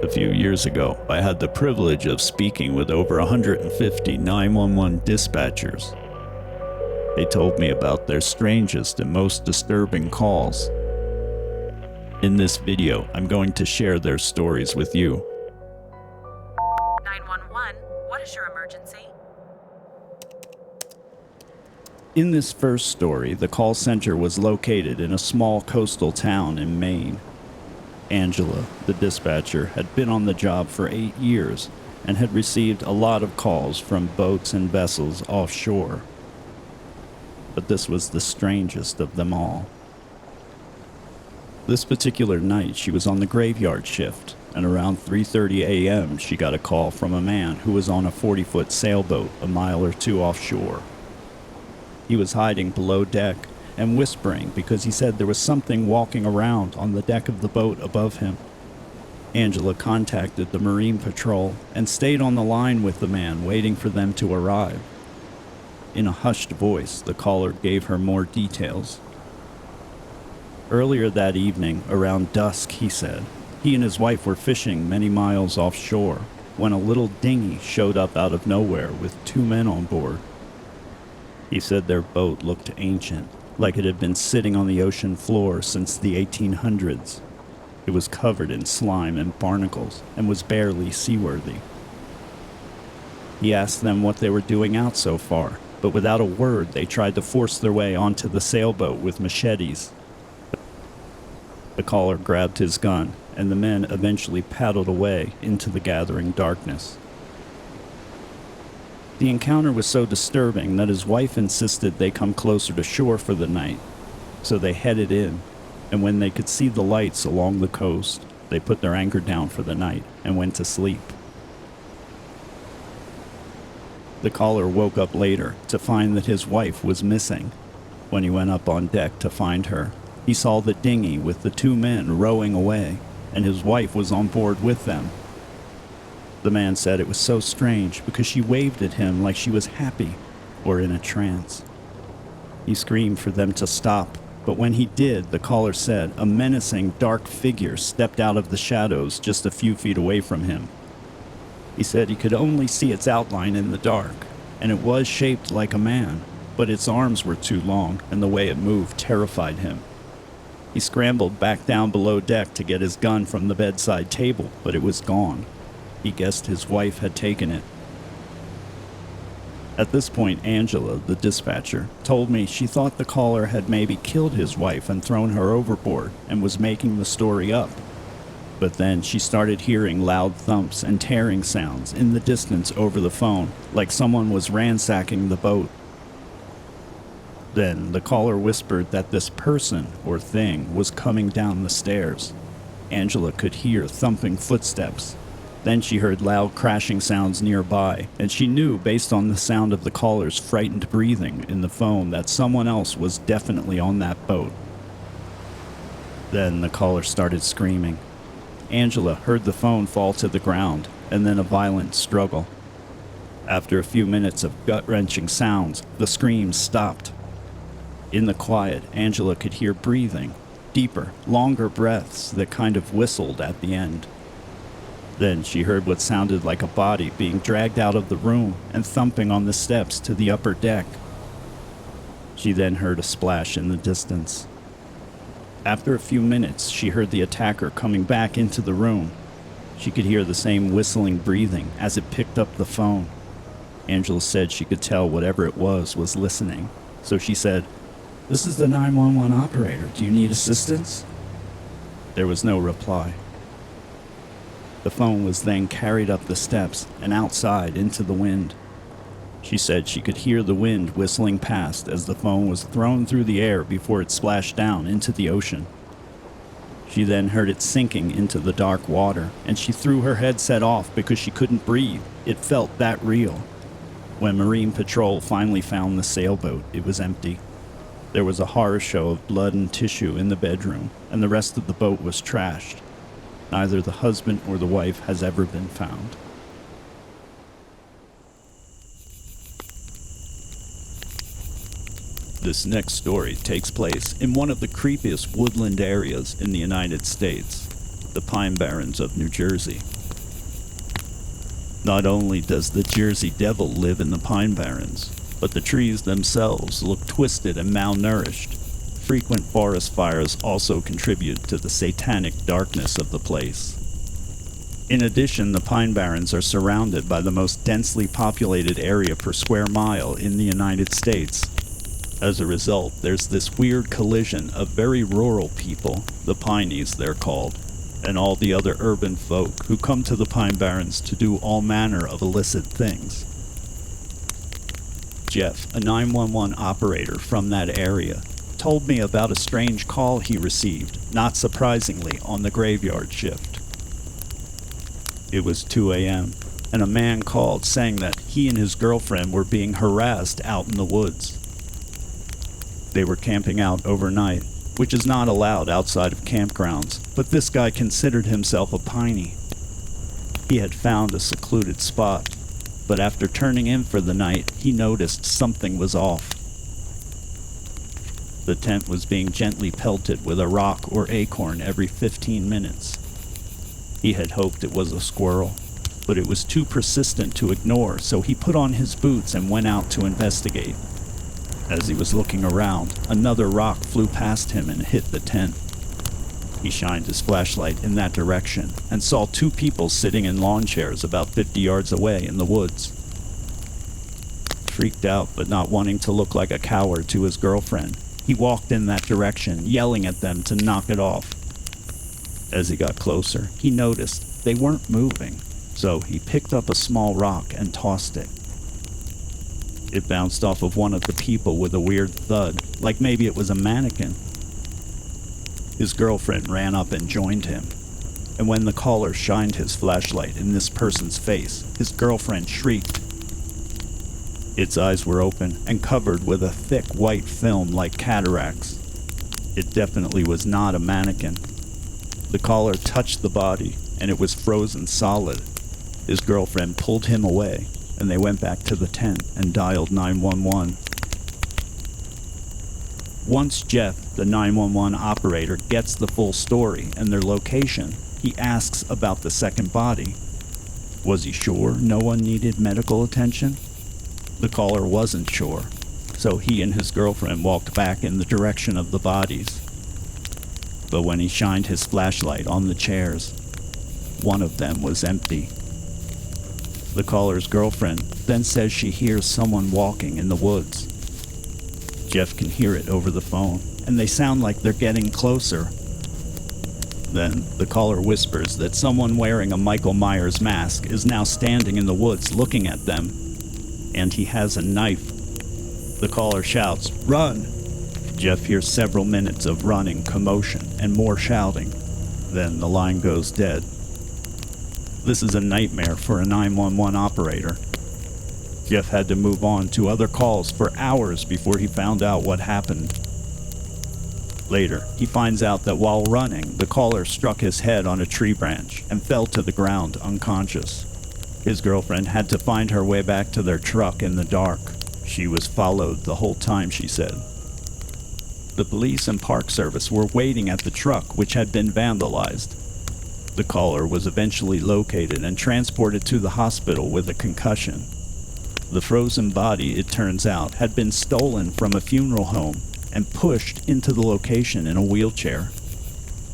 A few years ago, I had the privilege of speaking with over 150 911 dispatchers. They told me about their strangest and most disturbing calls. In this video, I'm going to share their stories with you. 911, what is your emergency? In this first story, the call center was located in a small coastal town in Maine. Angela, the dispatcher, had been on the job for 8 years and had received a lot of calls from boats and vessels offshore. But this was the strangest of them all. This particular night, she was on the graveyard shift, and around 3:30 a.m. she got a call from a man who was on a 40-foot sailboat a mile or two offshore. He was hiding below deck and whispering because he said there was something walking around on the deck of the boat above him. Angela contacted the Marine Patrol and stayed on the line with the man, waiting for them to arrive. In a hushed voice, the caller gave her more details. Earlier that evening, around dusk, he said, he and his wife were fishing many miles offshore when a little dinghy showed up out of nowhere with 2 men on board. He said their boat looked ancient, like it had been sitting on the ocean floor since the 1800s. It was covered in slime and barnacles and was barely seaworthy. He asked them what they were doing out so far, but without a word they tried to force their way onto the sailboat with machetes. The caller grabbed his gun, and the men eventually paddled away into the gathering darkness. The encounter was so disturbing that his wife insisted they come closer to shore for the night, so they headed in, and when they could see the lights along the coast, they put their anchor down for the night and went to sleep. The caller woke up later to find that his wife was missing. When he went up on deck to find her, he saw the dinghy with the 2 men rowing away, and his wife was on board with them. The man said it was so strange because she waved at him like she was happy or in a trance. He screamed for them to stop, but when he did, the caller said a menacing dark figure stepped out of the shadows just a few feet away from him. He said he could only see its outline in the dark, and it was shaped like a man, but its arms were too long, and the way it moved terrified him. He scrambled back down below deck to get his gun from the bedside table, but it was gone. He guessed his wife had taken it. At this point, Angela, the dispatcher, told me she thought the caller had maybe killed his wife and thrown her overboard and was making the story up. But then she started hearing loud thumps and tearing sounds in the distance over the phone, like someone was ransacking the boat. Then the caller whispered that this person or thing was coming down the stairs. Angela could hear thumping footsteps. Then she heard loud crashing sounds nearby, and she knew based on the sound of the caller's frightened breathing in the phone that someone else was definitely on that boat. Then the caller started screaming. Angela heard the phone fall to the ground, and then a violent struggle. After a few minutes of gut-wrenching sounds, the screams stopped. In the quiet, Angela could hear breathing, deeper, longer breaths that kind of whistled at the end. Then she heard what sounded like a body being dragged out of the room and thumping on the steps to the upper deck. She then heard a splash in the distance. After a few minutes, she heard the attacker coming back into the room. She could hear the same whistling breathing as it picked up the phone. Angela said she could tell whatever it was listening, so she said, "This is the 911 operator. Do you need assistance?" There was no reply. The phone was then carried up the steps and outside into the wind. She said she could hear the wind whistling past as the phone was thrown through the air before it splashed down into the ocean. She then heard it sinking into the dark water, and she threw her headset off because she couldn't breathe. It felt that real. When Marine Patrol finally found the sailboat, it was empty. There was a horror show of blood and tissue in the bedroom, and the rest of the boat was trashed. Neither the husband or the wife has ever been found. This next story takes place in one of the creepiest woodland areas in the United States, the Pine Barrens of New Jersey. Not only does the Jersey Devil live in the Pine Barrens, but the trees themselves look twisted and malnourished. Frequent forest fires also contribute to the satanic darkness of the place. In addition, the Pine Barrens are surrounded by the most densely populated area per square mile in the United States. As a result, there's this weird collision of very rural people, the pineys they're called, and all the other urban folk who come to the Pine Barrens to do all manner of illicit things. Jeff, a 911 operator from that area, told me about a strange call he received, not surprisingly, on the graveyard shift. It was 2 a.m., and a man called saying that he and his girlfriend were being harassed out in the woods. They were camping out overnight, which is not allowed outside of campgrounds, but this guy considered himself a piney. He had found a secluded spot, but after turning in for the night, he noticed something was off. The tent was being gently pelted with a rock or acorn every 15 minutes. He had hoped it was a squirrel, but it was too persistent to ignore, so he put on his boots and went out to investigate. As he was looking around, another rock flew past him and hit the tent. He shined his flashlight in that direction and saw two people sitting in lawn chairs about 50 yards away in the woods. Freaked out but not wanting to look like a coward to his girlfriend, he walked in that direction, yelling at them to knock it off. As he got closer, he noticed they weren't moving, so he picked up a small rock and tossed it. It bounced off of one of the people with a weird thud, like maybe it was a mannequin. His girlfriend ran up and joined him, and when the caller shined his flashlight in this person's face, his girlfriend shrieked. Its eyes were open and covered with a thick white film like cataracts. It definitely was not a mannequin. The caller touched the body, and it was frozen solid. His girlfriend pulled him away, and they went back to the tent and dialed 911. Once Jeff, the 911 operator, gets the full story and their location, he asks about the second body. Was he sure no one needed medical attention? The caller wasn't sure, so he and his girlfriend walked back in the direction of the bodies. But when he shined his flashlight on the chairs, one of them was empty. The caller's girlfriend then says she hears someone walking in the woods. Jeff can hear it over the phone, and they sound like they're getting closer. Then, the caller whispers that someone wearing a Michael Myers mask is now standing in the woods looking at them, and he has a knife. The caller shouts, "Run!" Jeff hears several minutes of running, commotion, and more shouting. Then the line goes dead. This is a nightmare for a 911 operator. Jeff had to move on to other calls for hours before he found out what happened. Later, he finds out that while running, the caller struck his head on a tree branch and fell to the ground unconscious. His girlfriend had to find her way back to their truck in the dark. She was followed the whole time, she said. The police and Park Service were waiting at the truck, which had been vandalized. The caller was eventually located and transported to the hospital with a concussion. The frozen body, it turns out, had been stolen from a funeral home and pushed into the location in a wheelchair.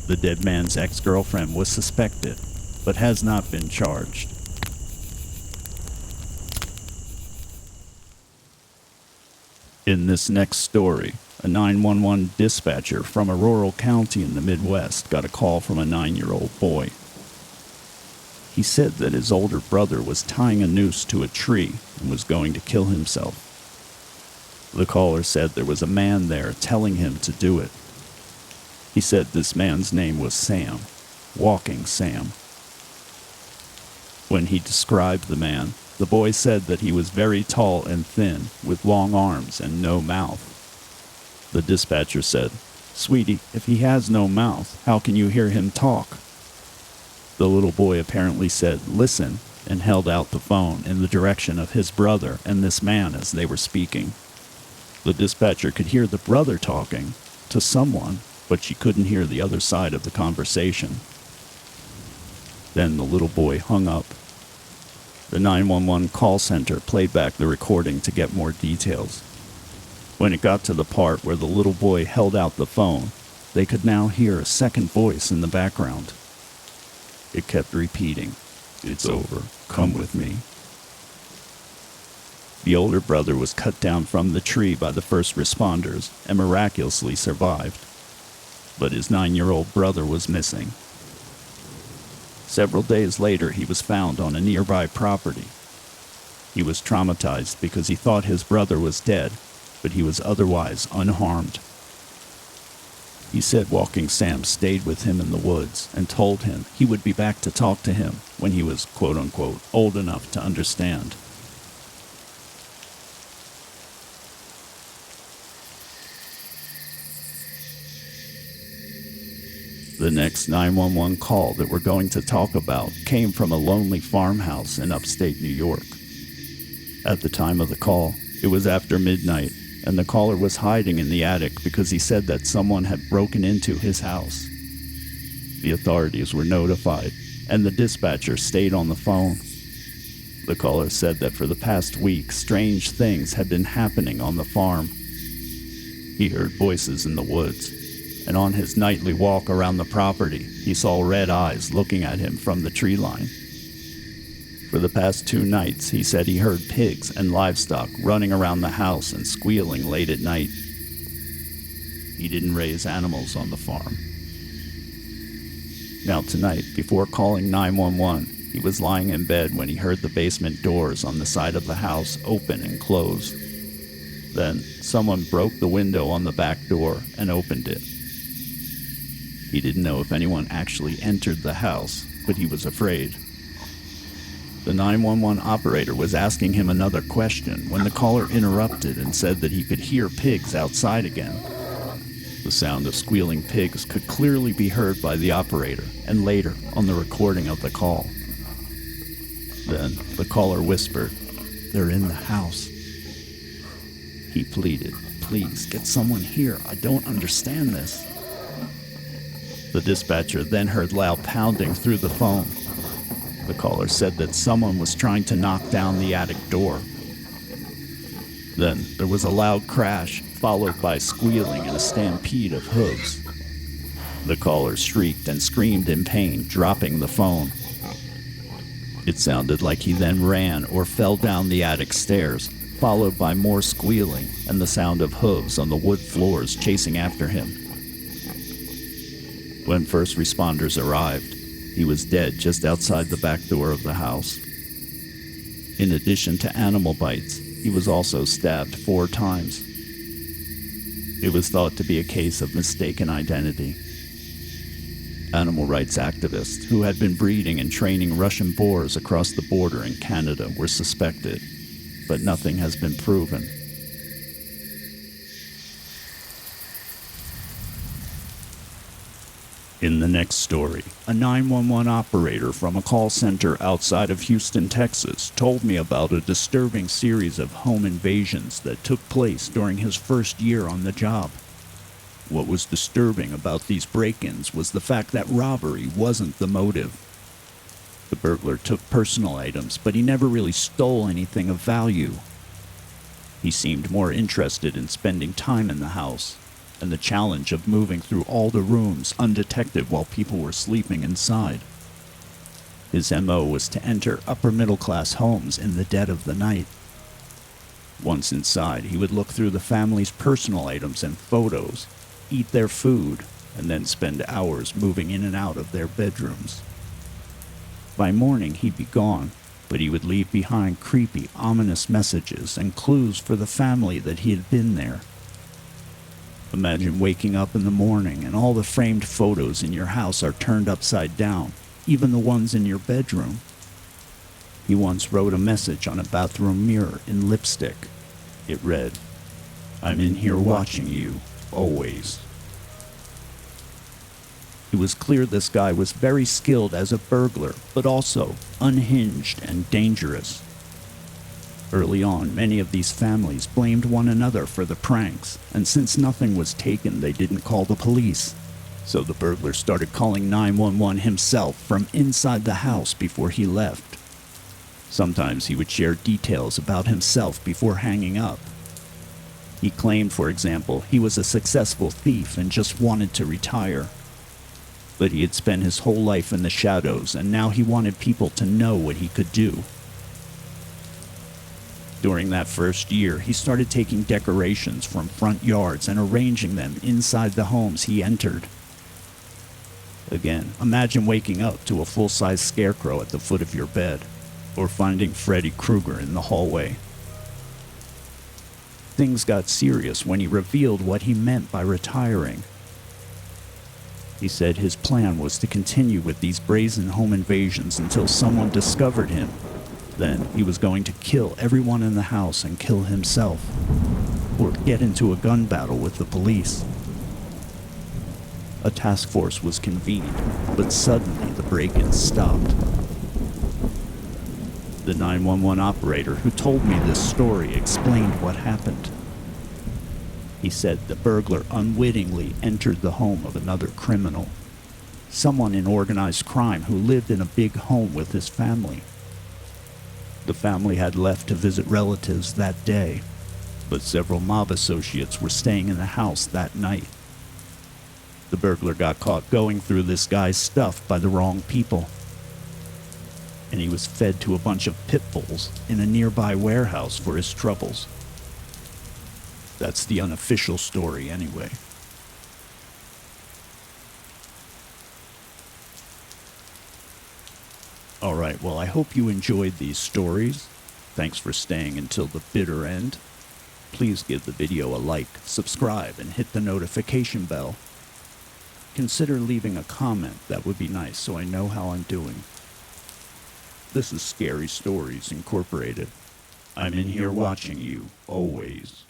The dead man's ex-girlfriend was suspected, but has not been charged. In this next story, a 911 dispatcher from a rural county in the Midwest got a call from a 9-year-old boy. He said that his older brother was tying a noose to a tree and was going to kill himself. The caller said there was a man there telling him to do it. He said this man's name was Sam, Walking Sam. When he described the man, the boy said that he was very tall and thin, with long arms and no mouth. The dispatcher said, "Sweetie, if he has no mouth, how can you hear him talk?" The little boy apparently said, "Listen," and held out the phone in the direction of his brother and this man as they were speaking. The dispatcher could hear the brother talking to someone, but she couldn't hear the other side of the conversation. Then the little boy hung up. The 911 call center played back the recording to get more details. When it got to the part where the little boy held out the phone, they could now hear a second voice in the background. It kept repeating, "It's over. Come with me." The older brother was cut down from the tree by the first responders and miraculously survived. But his 9-year-old brother was missing. Several days later, he was found on a nearby property. He was traumatized because he thought his brother was dead, but he was otherwise unharmed. He said Walking Sam stayed with him in the woods and told him he would be back to talk to him when he was, quote-unquote, old enough to understand. The next 911 call that we're going to talk about came from a lonely farmhouse in upstate New York. At the time of the call, it was after midnight, and the caller was hiding in the attic because he said that someone had broken into his house. The authorities were notified, and the dispatcher stayed on the phone. The caller said that for the past week, strange things had been happening on the farm. He heard voices in the woods, and on his nightly walk around the property, he saw red eyes looking at him from the tree line. For the past 2 nights, he said he heard pigs and livestock running around the house and squealing late at night. He didn't raise animals on the farm. Now tonight, before calling 911, he was lying in bed when he heard the basement doors on the side of the house open and close. Then, someone broke the window on the back door and opened it. He didn't know if anyone actually entered the house, but he was afraid. The 911 operator was asking him another question when the caller interrupted and said that he could hear pigs outside again. The sound of squealing pigs could clearly be heard by the operator and later on the recording of the call. Then the caller whispered, "They're in the house." He pleaded, "Please, get someone here. I don't understand this." The dispatcher then heard loud pounding through the phone. The caller said that someone was trying to knock down the attic door. Then there was a loud crash, followed by squealing and a stampede of hooves. The caller shrieked and screamed in pain, dropping the phone. It sounded like he then ran or fell down the attic stairs, followed by more squealing and the sound of hooves on the wood floors chasing after him. When first responders arrived, he was dead just outside the back door of the house. In addition to animal bites, he was also stabbed 4 times. It was thought to be a case of mistaken identity. Animal rights activists who had been breeding and training Russian boars across the border in Canada were suspected, but nothing has been proven. In the next story, a 911 operator from a call center outside of Houston, Texas, told me about a disturbing series of home invasions that took place during his first year on the job. What was disturbing about these break-ins was the fact that robbery wasn't the motive. The burglar took personal items, but he never really stole anything of value. He seemed more interested in spending time in the house, and the challenge of moving through all the rooms undetected while people were sleeping inside. His MO was to enter upper-middle-class homes in the dead of the night. Once inside, he would look through the family's personal items and photos, eat their food, and then spend hours moving in and out of their bedrooms. By morning, he'd be gone, but he would leave behind creepy, ominous messages and clues for the family that he had been there. Imagine waking up in the morning and all the framed photos in your house are turned upside down, even the ones in your bedroom. He once wrote a message on a bathroom mirror in lipstick. It read, "I'm in here watching you, always." It was clear this guy was very skilled as a burglar, but also unhinged and dangerous. Early on, many of these families blamed one another for the pranks, and since nothing was taken, they didn't call the police. So the burglar started calling 911 himself from inside the house before he left. Sometimes he would share details about himself before hanging up. He claimed, for example, he was a successful thief and just wanted to retire. But he had spent his whole life in the shadows, and now he wanted people to know what he could do. During that first year, he started taking decorations from front yards and arranging them inside the homes he entered. Again, imagine waking up to a full-size scarecrow at the foot of your bed, or finding Freddy Krueger in the hallway. Things got serious when he revealed what he meant by retiring. He said his plan was to continue with these brazen home invasions until someone discovered him. Then he was going to kill everyone in the house and kill himself, or get into a gun battle with the police. A task force was convened, but suddenly the break-ins stopped. The 911 operator who told me this story explained what happened. He said the burglar unwittingly entered the home of another criminal, someone in organized crime who lived in a big home with his family. The family had left to visit relatives that day, but several mob associates were staying in the house that night. The burglar got caught going through this guy's stuff by the wrong people, and he was fed to a bunch of pit bulls in a nearby warehouse for his troubles. That's the unofficial story anyway. Alright, well, I hope you enjoyed these stories. Thanks for staying until the bitter end. Please give the video a like, subscribe, and hit the notification bell. Consider leaving a comment, that would be nice, so I know how I'm doing. This is Scary Stories Incorporated. I'm in here watching you, always.